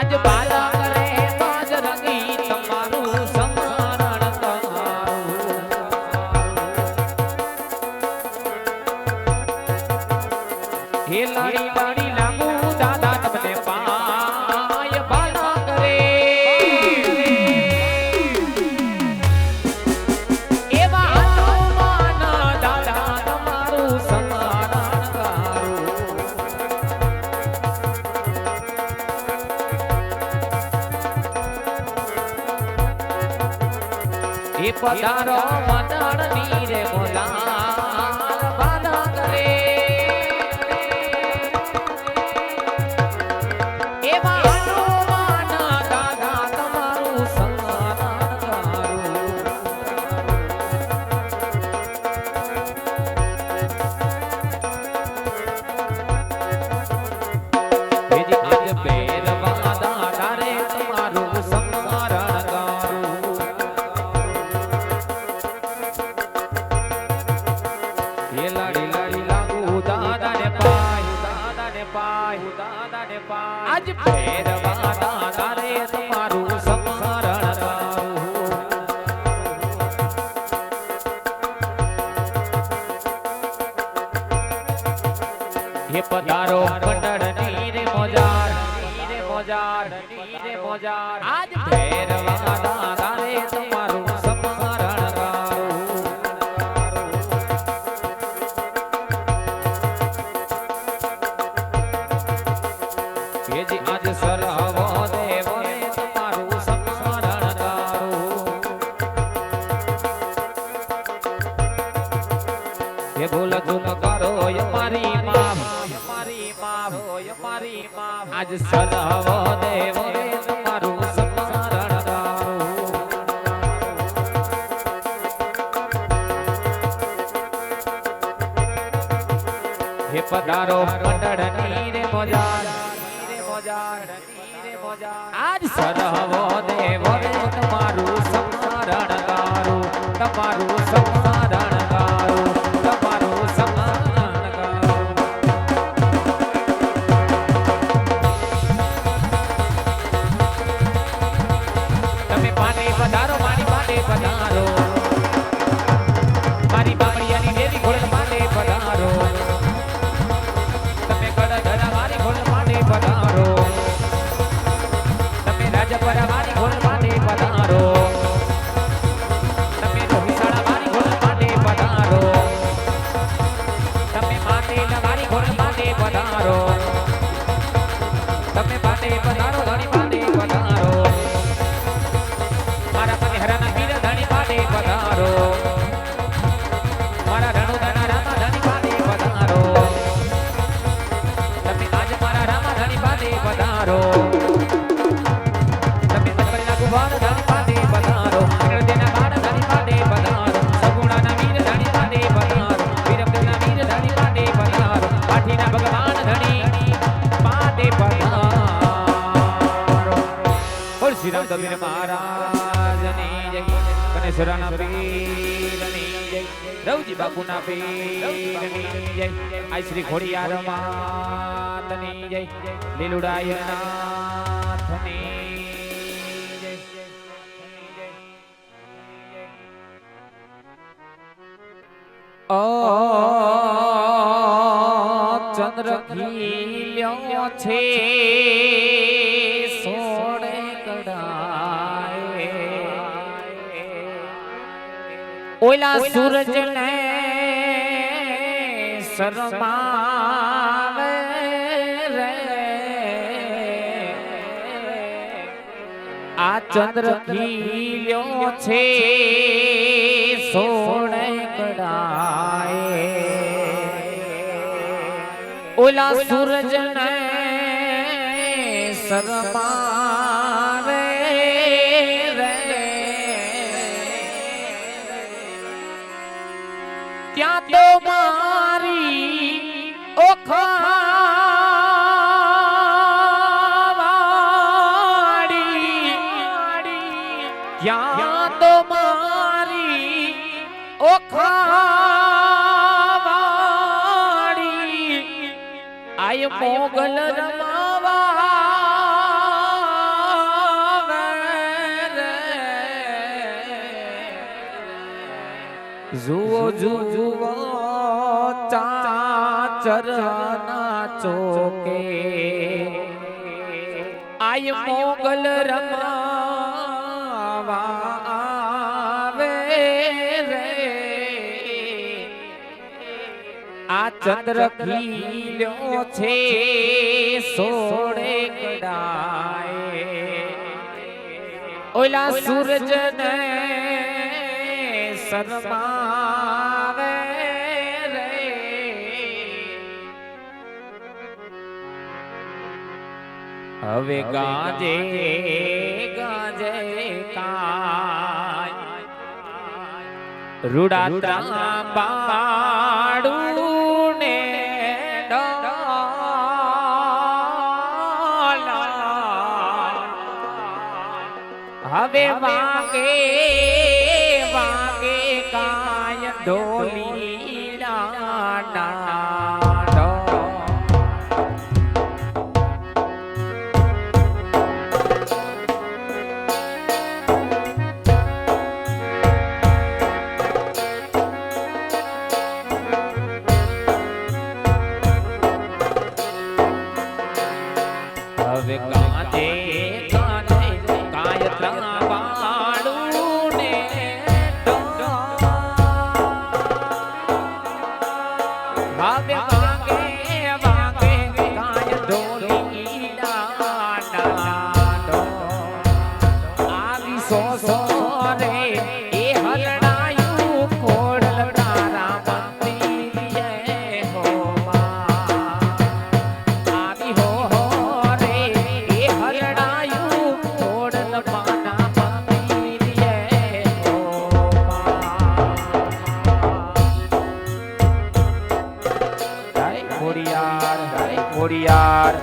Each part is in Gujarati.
આજ બાલા કરે બજરંગી તમારું સમરણ તમારું હે લાડી લાડી લાગુ દાદા તમને પાય બાલા કરે એવા હનુમાન દાદા તમારું સમરણ કરું એ પધારો મંડળ નીરે મોલાલ બાલા કરે એવા હનુમાન દાદા તમારું સમરણ કરું એજી આજ બેરવા દાદા રે તમારું સમરણ કરું એ લાડી લાડી લાગુ દાદાને પાય આજ ભેરવા દાદા રે તમારું સમરણ કરું હે પધારો મંડળ નીરે મોજાર આજ ભેરવા દાદા રે તમારું સમરણ કરું એજી આજ સરવો દેવ રે તમારું સમરણ કરું એ ભૂલ ચૂક કરો મારી માફ આજ સરવો દેવ રે તમારું સમરણ કરું હે પધારો મંડળ નીરે મોજાર આજ સરવો દેવ રે તમારું સમરણ કરું તમારું સમરણ કરું તમારું સમરણ કરું તમે પાટે પધારો મારી પાટે પધારો મારી બાબડિયાની દેવી ઘોડ પાટે પધારો તમે ગડધરા મારી ઘોડ પાટે પધારો તમે રાજપરા મારી ઘોડ પાટે પધારો તમે લોહિસાળા મારી ઘોડ પાટે પધારો તમે માટેલા મારી ઘોડ પાટે પધારો તમે પાટે પધારો ધણી પાટે પધારો મારા પનેહરાના પીર ધણી પાટે પધારો મારા રણુદાના રામા ધણી પાટે પધારો તમે આજ મારા રામા ધણી પાટે પધારો તમે મતલના કુંભાર ધણી પાટે પધારો હૃદયના બાળ ધણી પાટે પધારો સગુણાના વીર ધણી પાટે પધારો વીરબ્દના વીર ધણી પાટે પધારો પાઠીના ભગવાન ધણી પાટે પધારો બોલ શ્રી રામ કબીર મહારાજની જય કનેશ્વરના પીરની જય રવજી બાપુના પીરની જય આ શ્રી ખોડિયાર માતની જય લીલુડાય નાથની જય ઓ ચંદ્ર ખીલ્યો છે સોળે કડાએ ઓલા સૂરજને શરમાવે રે આ ચંદ્ર ખીલ્યો છે સોળે કડાએ ઓલા સૂરજને શરમાવે રે ત્યાં તો મારી ઓખાવાડી ત્યાં તો મારી ઓખાવાડી આય મોગલ રમાવા જુઓ જુઓ ચાચરના ચોકે આય મોગલ રમાવા આવે રે આ ચંદ્ર ખીલ્યો છે સોળે કડાએ ઓલા સૂરજને શરમાવે રે હવે ગાજે ગાજે કાય રૂડા ત્રાંબાડું ને હવે વાગે વાગે કાય ઢોલી હવે ગાજે કાય ત્રાંબાડું ને હવે વાગે વાગે કાય ઢોલી આવી સો રે એ હરણાયું ખોડલ તારા મંદિરે હો આવી હો રે એ હરણાયું ખોડલ માના મંદિરે હો ખોડિયાર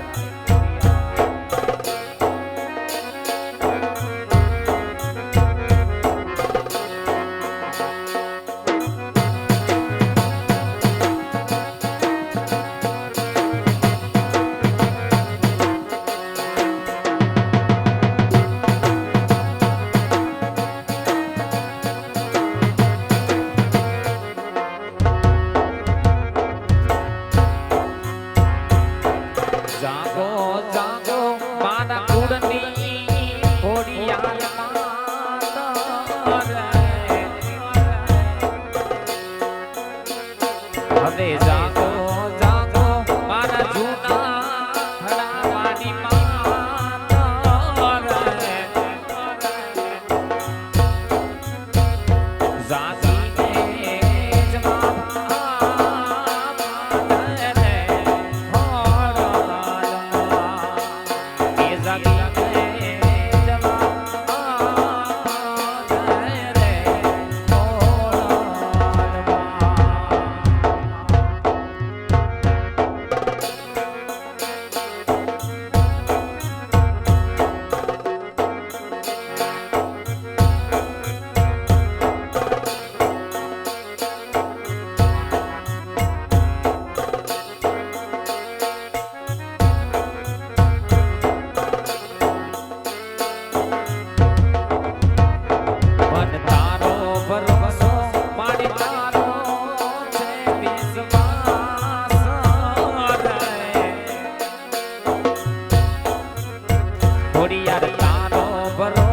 જાગો જાગો મારા કુળની ખોડિયાર માતા હવે જાગો જાગો મારા જૂના ખડાવાની માતા જાગીને ખોડિયાર તારો ભરો